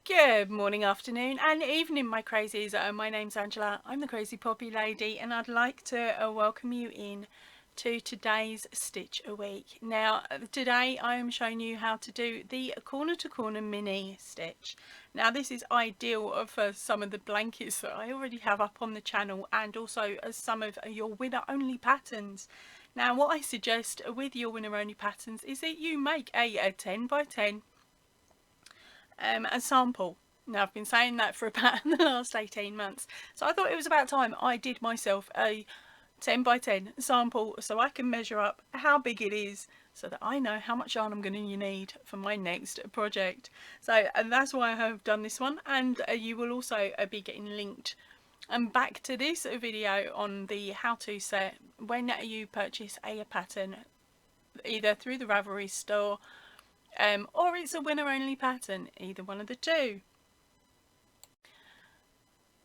Good morning, afternoon and evening, my crazies. My name's Angela, I'm the Crazy Poppy Lady, and I'd like to welcome you in to today's Stitch a Week. Now today I am showing you how to do the corner to corner mini stitch. Now this is ideal for some of the blankets that I already have up on the channel, and also as some of your winner only patterns. Now what I suggest with your winner only patterns is that you make a 10 by 10 a sample. Now I've been saying that for about the last 18 months, so I thought it was about time I did myself a 10 by 10 sample so I can measure up how big it is, so that I know how much yarn I'm going to need for my next project. So and that's why I have done this one, and you will also be getting linked back to this video on the how to set when you purchase a pattern either through the Ravelry store or it's a winner only pattern, either one of the two.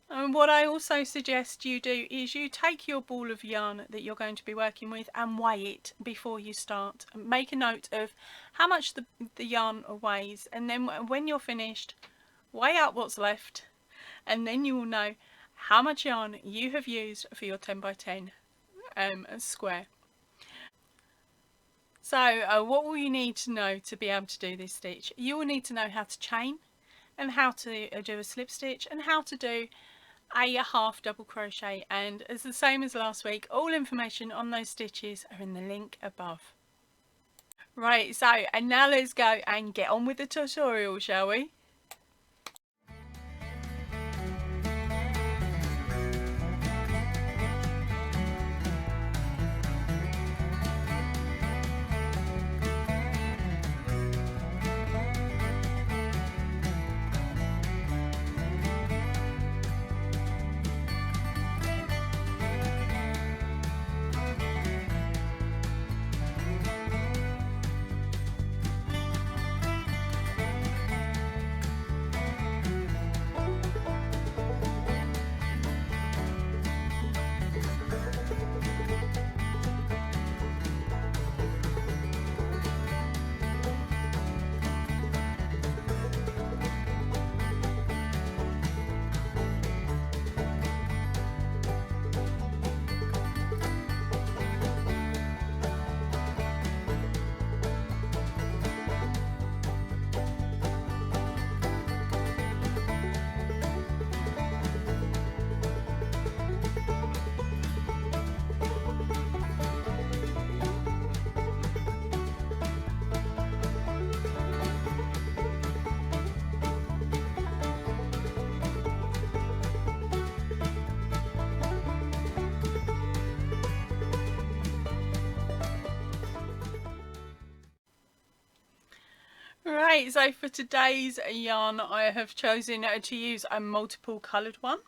And what I also suggest you do is you take your ball of yarn that you're going to be working with and weigh it before you start. Make a note of how much the yarn weighs, and then when you're finished, weigh out what's left, and then you will know how much yarn you have used for your 10 by 10 square. So what will you need to know to be able to do this stitch? You will need to know how to chain, and how to do a slip stitch, and how to do a half double crochet, and as the same as last week, all information on those stitches are in the link above. Right, so and now let's go and get on with the tutorial, shall we? Right, so for today's yarn I have chosen to use a multiple coloured one.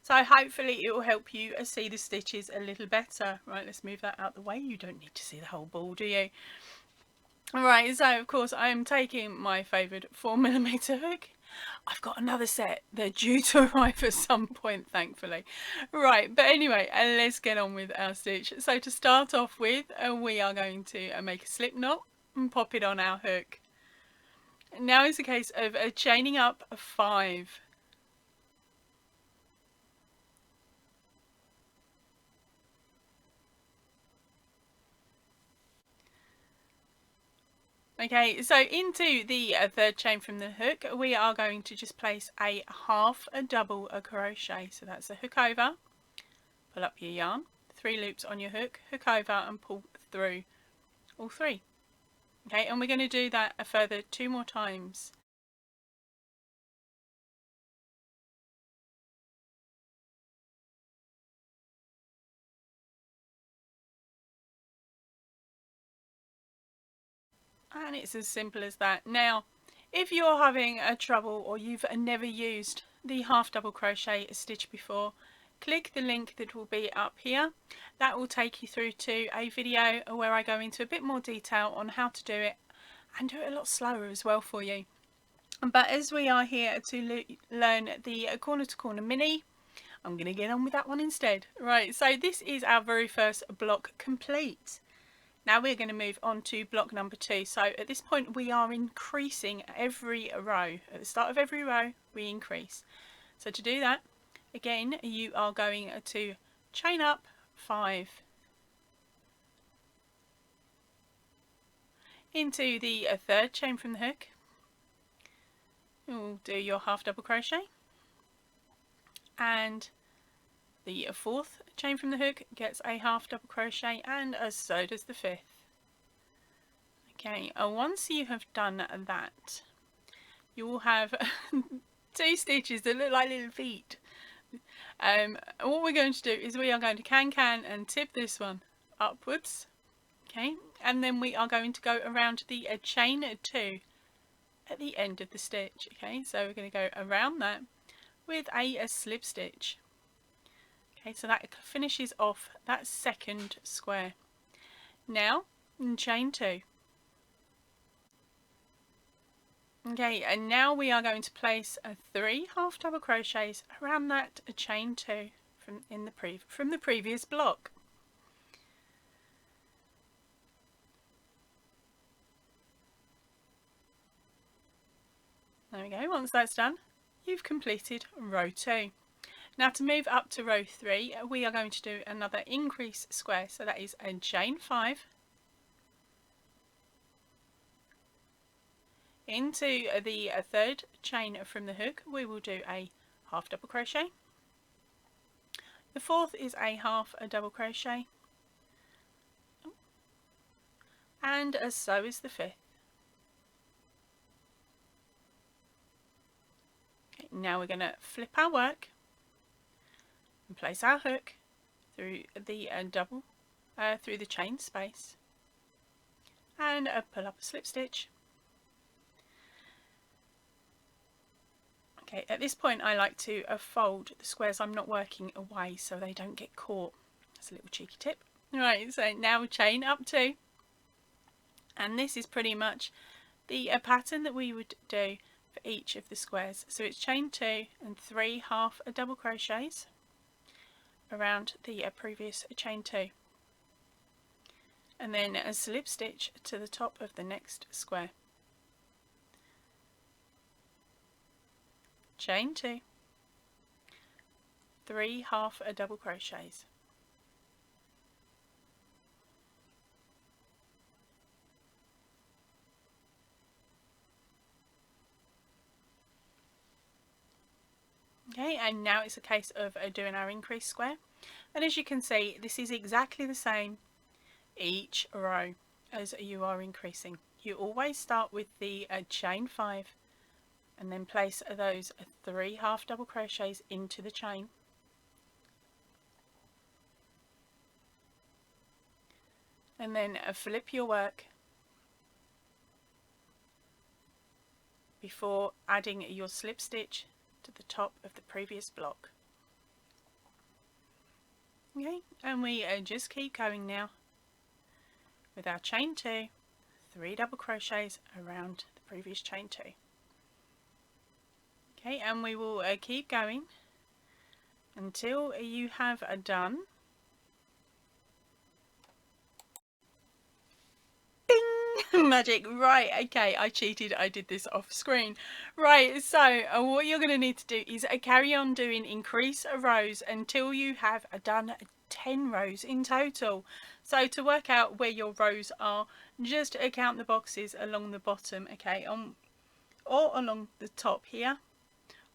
So hopefully it will help you see the stitches a little better. Right, let's move that out the way. You don't need to see the whole ball, do you? Right, so of course I am taking my favourite 4mm hook. I've got another set. They're due to arrive at some point, thankfully. Right, but anyway, let's get on with our stitch. So to start off with, we are going to make a slip knot and pop it on our hook. Now is a case of chaining up 5. Okay, so into the third chain from the hook, we are going to just place a half a double crochet. So that's a hook over, pull up your yarn, 3 loops on your hook, hook over and pull through all 3. Okay, and we're going to do that a further 2 more times. And it's as simple as that. Now, if you're having a trouble or you've never used the half double crochet stitch before, click the link that will be up here. That will take you through to a video where I go into a bit more detail on how to do it, and do it a lot slower as well for you. But as we are here to learn the corner to corner mini, I'm going to get on with that one instead. Right, so this is our very first block complete. Now we're going to move on to block number 2. So at this point we are increasing every row. At the start of every row we increase. So to do that, again you are going to chain up 5 into the third chain from the hook. You'll do your half double crochet, and the fourth chain from the hook gets a half double crochet, and so does the fifth. Okay, once you have done that, you will have 2 stitches that look like little feet. What we're going to do is we are going to can and tip this one upwards, okay, and then we are going to go around the chain 2 at the end of the stitch. Okay, so we're going to go around that with a slip stitch. Okay, so that finishes off that second square. Now chain 2. Okay, and now we are going to place 3 half double crochets around that chain 2 from the previous block. There we go. Once that's done, you've completed row 2. Now to move up to row 3, we are going to do another increase square, so that is a chain 5 into the third chain from the hook. We will do a half double crochet. The fourth is a half double crochet, and so is the fifth. Okay, now we're going to flip our work and place our hook through the through the chain space, and pull up a slip stitch. Okay, at this point I like to fold the squares I'm not working away so they don't get caught. That's a little cheeky tip. Right, so now chain up 2, and this is pretty much the pattern that we would do for each of the squares. So it's chain 2 and 3 half double crochets around the previous chain 2, and then a slip stitch to the top of the next square. Chain 2, 3 half double crochets. Okay, and now it's a case of doing our increase square, and as you can see this is exactly the same each row as you are increasing. You always start with the chain 5 and then place those 3 half double crochets into the chain, and then flip your work before adding your slip stitch to the top of the previous block. Okay, and we just keep going now with our chain 2, 3 double crochets around the previous chain 2. Okay, and we will keep going until you have done bing magic. Right, okay, I cheated, I did this off screen. Right, so what you're going to need to do is carry on doing increase rows until you have done 10 rows in total. So to work out where your rows are, just count the boxes along the bottom, okay, or along the top here,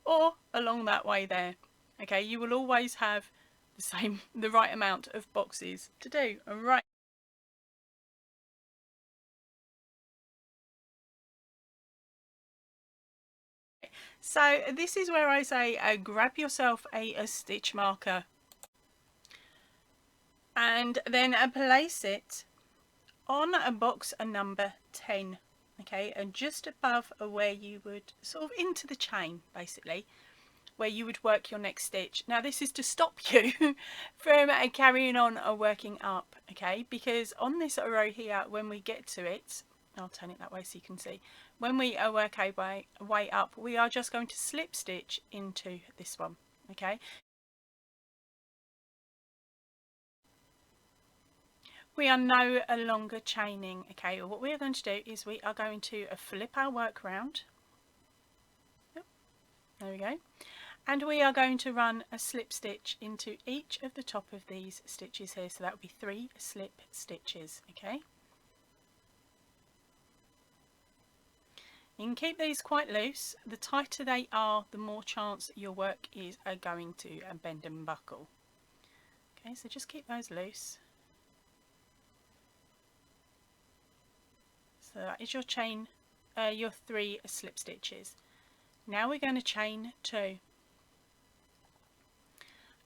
or along that way there. Okay, you will always have the right amount of boxes to do. All right. So this is where I say grab yourself a stitch marker and then place it on a box number 10, okay, and just above where you would sort of into the chain, basically where you would work your next stitch. Now this is to stop you from carrying on working up, okay, because on this row here, when we get to it, I'll turn it that way so you can see, when we work our way up, we are just going to slip stitch into this one, okay. we are no longer chaining. Okay, what we are going to do is we are going to flip our work round. Yep, there we go. And we are going to run a slip stitch into each of the top of these stitches here. So that would be 3 slip stitches. Okay. You can keep these quite loose. The tighter they are, the more chance your work is going to bend and buckle. Okay, so just keep those loose. So that is your chain, your 3 slip stitches. Now we're going to chain 2.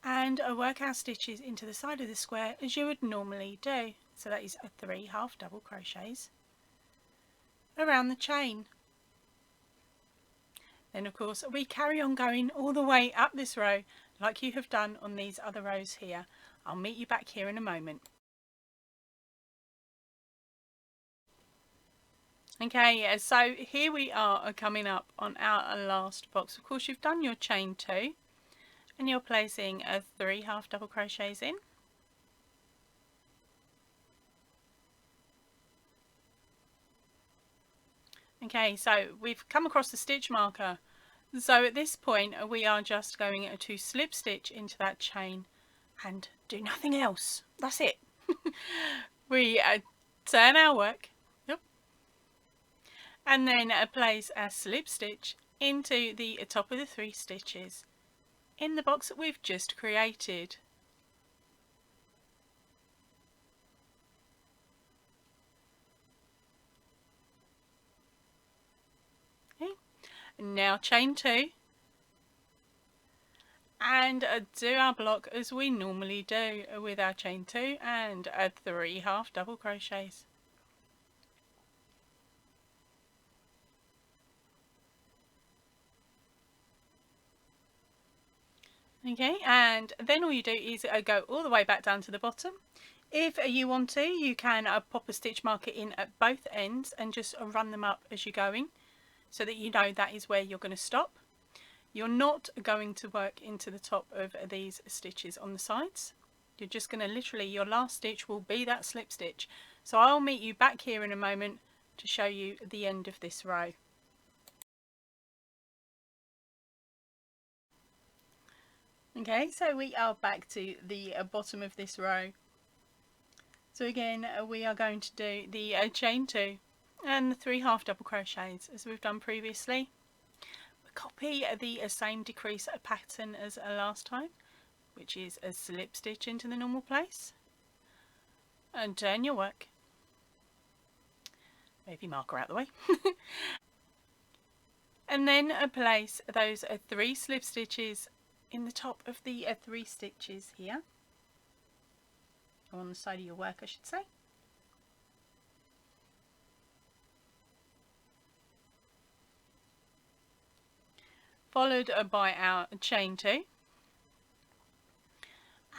And work our stitches into the side of the square as you would normally do. So that is 3 half double crochets around the chain. Then of course we carry on going all the way up this row like you have done on these other rows here. I'll meet you back here in a moment. Okay, so here we are coming up on our last box. Of course you've done your chain 2 and you're placing 3 half double crochets in. Okay, so we've come across the stitch marker. So at this point we are just going to slip stitch into that chain and do nothing else. That's it. We turn our work, yep, and then place our slip stitch into the top of the 3 stitches in the box that we've just created. Okay. Now chain 2 and do our block as we normally do with our chain 2 and 3 half double crochets. Okay, and then all you do is go all the way back down to the bottom. If you want to, you can pop a stitch marker in at both ends and just run them up as you're going, so that you know that is where you're going to stop. You're not going to work into the top of these stitches on the sides. You're just going to literally, your last stitch will be that slip stitch. So I'll meet you back here in a moment to show you the end of this row. Okay, so we are back to the bottom of this row. So again, we are going to do the chain 2 and the 3 half double crochets as we've done previously. Copy the same decrease pattern as last time, which is a slip stitch into the normal place, and turn your work. Move your marker out the way. And then place those 3 slip stitches in the top of the 3 stitches here, or on the side of your work I should say. Followed by our chain 2,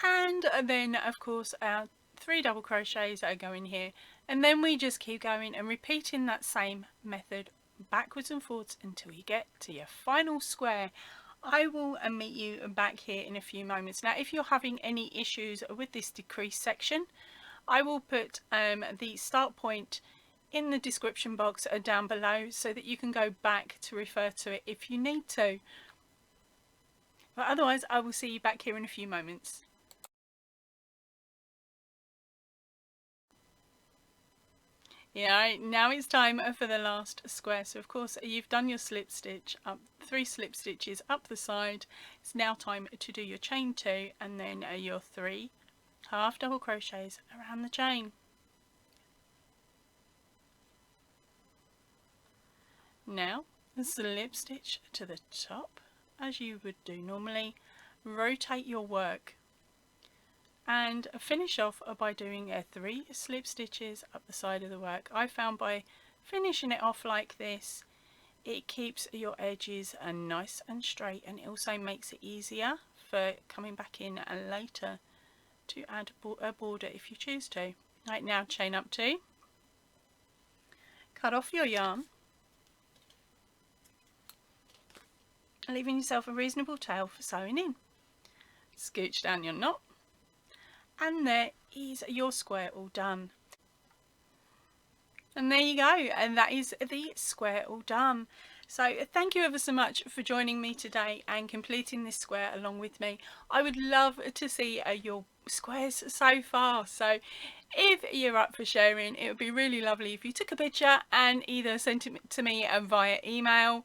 and then of course our 3 double crochets that go in here, and then we just keep going and repeating that same method backwards and forwards until you get to your final square. I will meet you back here in a few moments. Now if you're having any issues with this decrease section, I will put the start point in the description box down below so that you can go back to refer to it if you need to. But otherwise I will see you back here in a few moments. Yeah, now it's time for the last square. So of course you've done your slip stitch up, 3 slip stitches up the side. It's now time to do your chain 2 and then your 3 half double crochets around the chain. Now slip stitch to the top as you would do normally, rotate your work and finish off by doing 3 slip stitches up the side of the work. I found by finishing it off like this, it keeps your edges nice and straight, and it also makes it easier for coming back in later to add a border if you choose to. Right, now chain up 2, cut off your yarn, leaving yourself a reasonable tail for sewing in. Scooch down your knot, and there is your square all done. And there you go, and that is the square all done. So thank you ever so much for joining me today and completing this square along with me. I would love to see your squares so far, so if you're up for sharing, it would be really lovely if you took a picture and either sent it to me via email,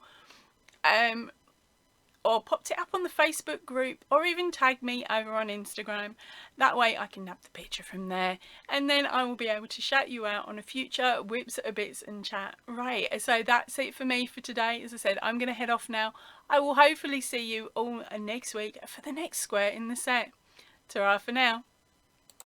or popped it up on the Facebook group, or even tagged me over on Instagram. That way I can nab the picture from there, and then I will be able to shout you out on a future Whips, Bits and Chat. Right, so that's it for me for today. As I said, I'm going to head off now. I will hopefully see you all next week for the next square in the set. Ta-ra for now.